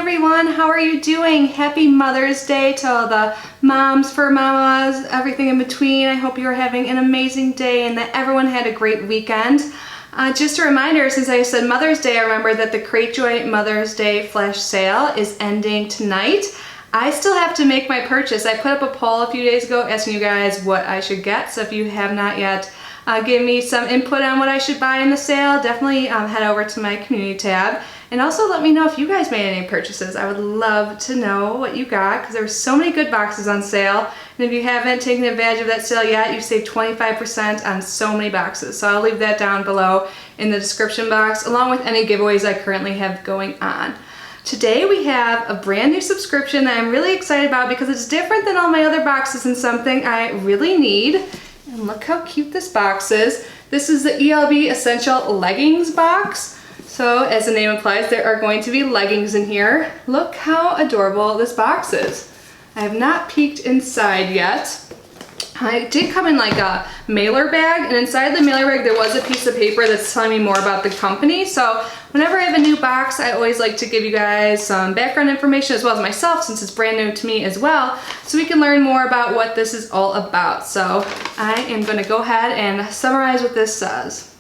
everyone, how are you doing? Happy Mother's Day to all the moms, for mamas, everything in between. I hope you're having an amazing day and that everyone had a great weekend. Just a reminder, since I said Mother's Day, I remember that the Cratejoy Mother's Day flash sale is ending tonight. I still have to make my purchase. I put up a poll a few days ago asking you guys what I should get, so if you have not yet give me some input on what I should buy in the sale, definitely head over to my community tab. And also let me know if you guys made any purchases. I would love to know what you got because there's so many good boxes on sale. And if you haven't taken advantage of that sale yet, you save 25% on so many boxes. So I'll leave that down below in the description box along with any giveaways I currently have going on. Today we have a brand new subscription that I'm really excited about because it's different than all my other boxes and something I really need. And look how cute this box is. This is the ELB Essential Leggings box. So as the name implies, there are going to be leggings in here. Look how adorable this box is. I have not peeked inside yet. It did come in like a mailer bag, and inside the mailer bag there was a piece of paper that's telling me more about the company. So whenever I have a new box, I always like to give you guys some background information as well as myself, since it's brand new to me as well, so we can learn more about what this is all about. So I am going to go ahead and summarize what this says.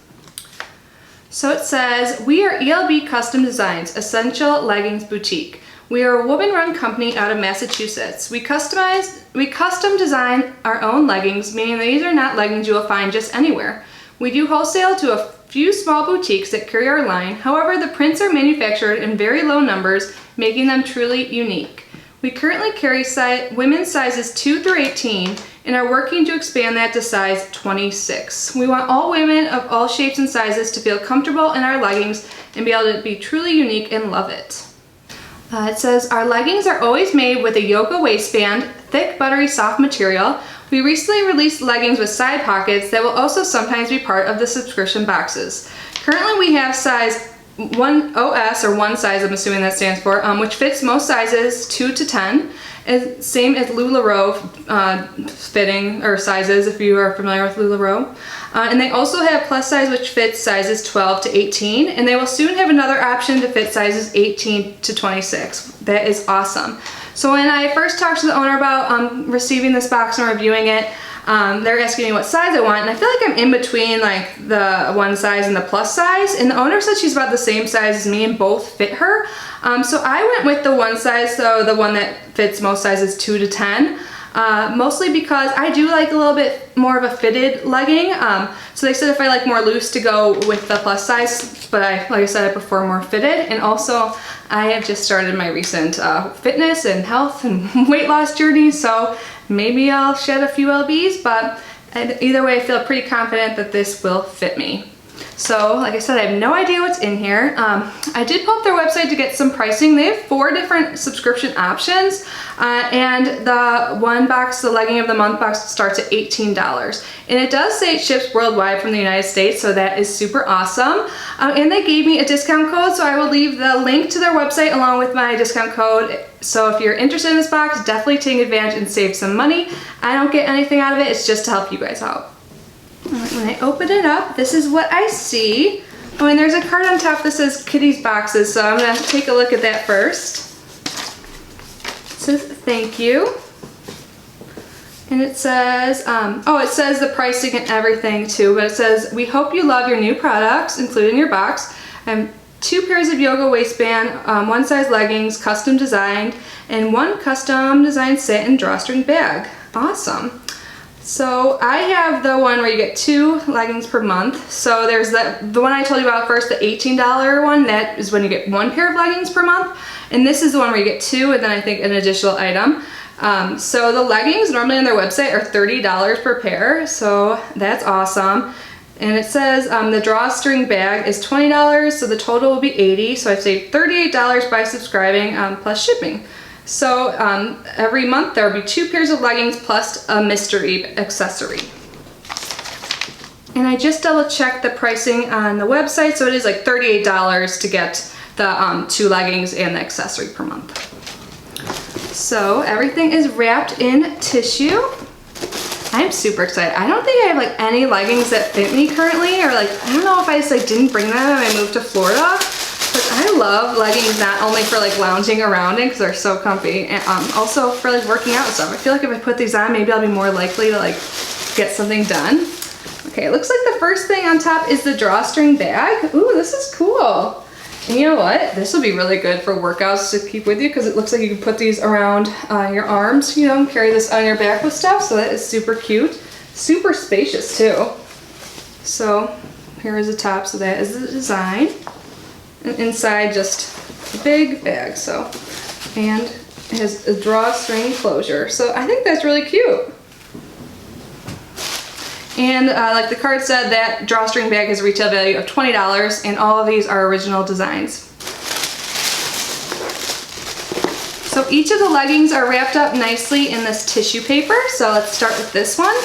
So it says, we are ELB Custom Designs, Essential Leggings Boutique. We are a woman-run company out of Massachusetts. We custom design our own leggings, meaning these are not leggings you will find just anywhere. We do wholesale to a few small boutiques that carry our line. However, the prints are manufactured in very low numbers, making them truly unique. We currently carry women's sizes 2 through 18 and are working to expand that to size 26. We want all women of all shapes and sizes to feel comfortable in our leggings and be able to be truly unique and love it. It says, our leggings are always made with a yoga waistband, thick, buttery, soft material. We recently released leggings with side pockets that will also sometimes be part of the subscription boxes. Currently we have size 1OS, or one size I'm assuming that stands for, which fits most sizes 2 to 10. Same as LuLaRoe fitting or sizes, if you are familiar with LuLaRoe. And they also have plus size, which fits sizes 12 to 18, and they will soon have another option to fit sizes 18 to 26. That is awesome. So when I first talked to the owner about receiving this box and reviewing it, they're asking me what size I want, and I feel like I'm in between like the one size and the plus size, and the owner said she's about the same size as me and both fit her. So I went with the one size, so the one that fits most sizes 2 to 10. Mostly because I do like a little bit more of a fitted legging. So they said if I like more loose to go with the plus size, but like I said, I prefer more fitted. And also I have just started my recent fitness and health and weight loss journey, so maybe I'll shed a few LBs, but either way I feel pretty confident that this will fit me. So like I said, I have no idea what's in here. I did pull up their website to get some pricing. They have 4 different subscription options, and the one box, the legging of the month box, starts at $18. And it does say it ships worldwide from the United States, so that is super awesome. And they gave me a discount code, so I will leave the link to their website along with my discount code. So if you're interested in this box, definitely take advantage and save some money. I don't get anything out of it, it's just to help you guys out. When I open it up, this is what I see. Oh, and there's a card on top that says Kitty's boxes, so I'm gonna take a look at that first. It says thank you. And it says, it says the pricing and everything too, but it says, we hope you love your new products, including your box. 2 pairs of yoga waistband, 1 size leggings, custom designed, and 1 custom designed satin drawstring bag. Awesome. So I have the one where you get 2 leggings per month. So there's the one I told you about first, the $18 one. That is when you get 1 pair of leggings per month. And this is the one where you get 2 and then I think an additional item. So the leggings normally on their website are $30 per pair. So that's awesome. And it says the drawstring bag is $20, so the total will be $80. So I've saved $38 by subscribing plus shipping. So every month there will be 2 pairs of leggings plus a mystery accessory. And I just double checked the pricing on the website, so it is like $38 to get the 2 leggings and the accessory per month. So everything is wrapped in tissue. I'm super excited. I don't think I have like any leggings that fit me currently, or like I don't know if I just like didn't bring them when I moved to Florida. But I love leggings not only for like lounging around in because they're so comfy, and also for like working out and stuff. I feel like if I put these on, maybe I'll be more likely to like get something done. Okay, it looks like the first thing on top is the drawstring bag. Ooh, this is cool. And you know what? This will be really good for workouts to keep with you because it looks like you can put these around your arms, you know, and carry this on your back with stuff. So that is super cute. Super spacious too. So here is the top. So that is the design. And inside just a big bag. So, and it has a drawstring closure. So I think that's really cute. And like the card said, that drawstring bag has a retail value of $20, and all of these are original designs. So each of the leggings are wrapped up nicely in this tissue paper. So let's start with this one.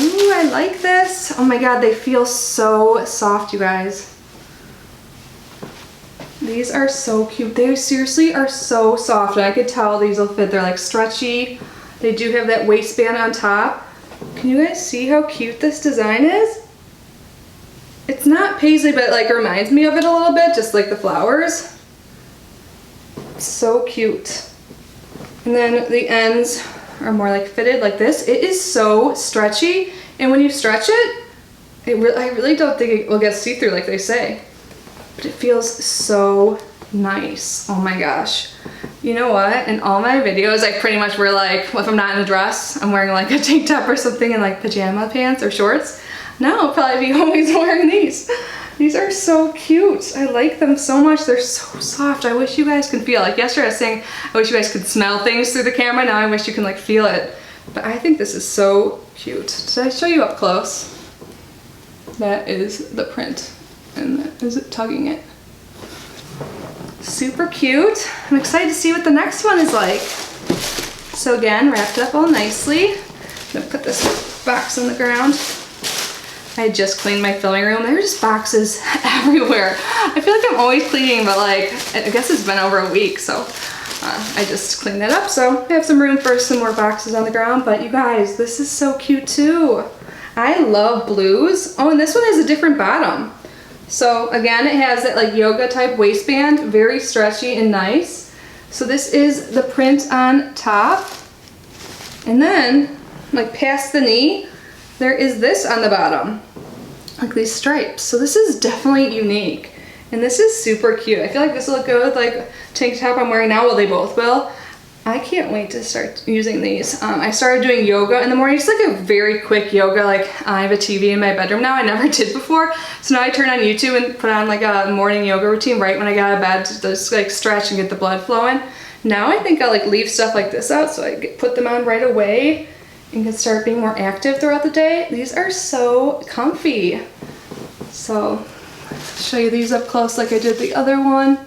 Ooh, I like this. Oh my God, they feel so soft, you guys. These are so cute. They seriously are so soft, and I could tell these will fit. They're like stretchy. They do have that waistband on top. Can you guys see how cute this design is? It's not paisley, but it like reminds me of it a little bit, just like the flowers. So cute. And then the ends are more like fitted like this. It is so stretchy, and when you stretch it, I really don't think it will get see-through like they say. But it feels so nice. Oh my gosh. You know what? In all my videos, I pretty much wear like, if I'm not in a dress, I'm wearing like a tank top or something and like pajama pants or shorts. Now I'll probably be always wearing these. These are so cute. I like them so much. They're so soft. I wish you guys could feel. Like yesterday I was saying, I wish you guys could smell things through the camera. Now I wish you can like feel it. But I think this is so cute. Did I show you up close? That is the print. And that is it tugging it. Super cute. I'm excited to see what the next one is like. So again, wrapped up all nicely. I'm gonna put this box on the ground. I had just cleaned my filming room. There were just boxes everywhere. I feel like I'm always cleaning, but like, I guess it's been over a week, so I just cleaned that up. So I have some room for some more boxes on the ground, but you guys, this is so cute too. I love blues. Oh, and this one has a different bottom. So again, it has that like yoga type waistband, very stretchy and nice. So this is the print on top. And then like past the knee, there is this on the bottom, like these stripes. So this is definitely unique. And this is super cute. I feel like this will look good with like tank top I'm wearing now. Well, they both will. I can't wait to start using these. I started doing yoga in the morning, just like a very quick yoga. Like I have a TV in my bedroom now. I never did before. So now I turn on YouTube and put on like a morning yoga routine right when I get out of bed to just like stretch and get the blood flowing. Now I think I'll like leave stuff like this out so I put them on right away and can start being more active throughout the day. These are so comfy. So I'll show you these up close like I did the other one.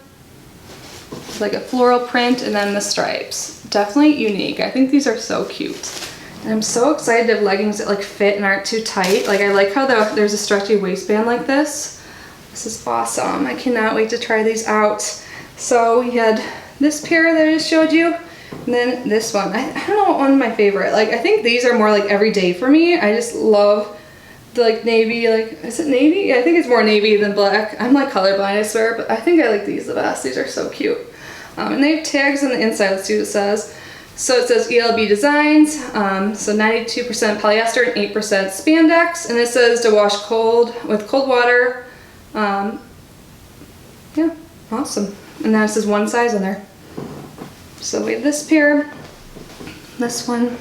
Like a floral print and then the stripes. Definitely unique. I think these are so cute. And I'm so excited to have leggings that like fit and aren't too tight. Like I like how there's a stretchy waistband like this. This is awesome. I cannot wait to try these out. So we had this pair that I just showed you, and then this one. I don't know what one's my favorite. Like I think these are more like everyday for me. I just love the like navy, like, is it navy? Yeah, I think it's more navy than black. I'm like colorblind, I swear, but I think I like these the best. These are so cute. And they have tags on the inside. Let's see what it says. So it says ELB designs, so 92% polyester and 8% spandex, and it says to wash with cold water. Yeah, awesome. And then it says one size on there. So we have this pair, this one.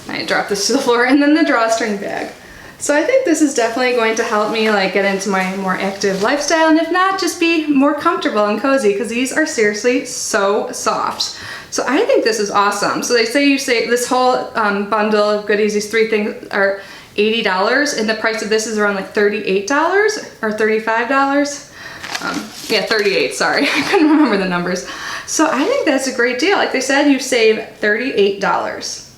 I dropped this to the floor, and then the drawstring bag. So I think this is definitely going to help me like get into my more active lifestyle, and if not, just be more comfortable and cozy, because these are seriously so soft. So I think this is awesome. So they say this whole bundle of goodies, these three things are $80, and the price of this is around like $38 or $35. Yeah, 38, sorry. I couldn't remember the numbers. So I think that's a great deal. Like they said, you save $38.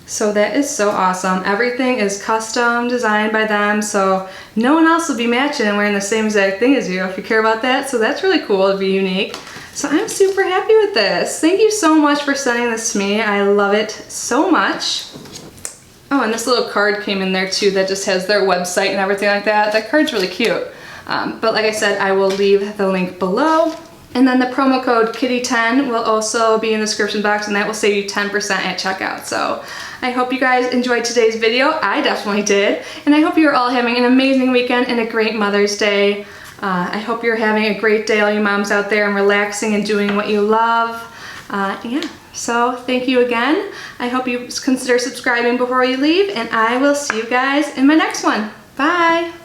So that is so awesome. Everything is custom designed by them, so no one else will be matching and wearing the same exact thing as you if you care about that. So that's really cool to be unique. So I'm super happy with this. Thank you so much for sending this to me. I love it so much. Oh, and this little card came in there too that just has their website and everything like that. That card's really cute. But like I said, I will leave the link below. And then the promo code Kitty10 will also be in the description box, and that will save you 10% at checkout. So I hope you guys enjoyed today's video. I definitely did. And I hope you're all having an amazing weekend and a great Mother's Day. I hope you're having a great day, all you moms out there, and relaxing and doing what you love. Yeah, so thank you again. I hope you consider subscribing before you leave, and I will see you guys in my next one. Bye.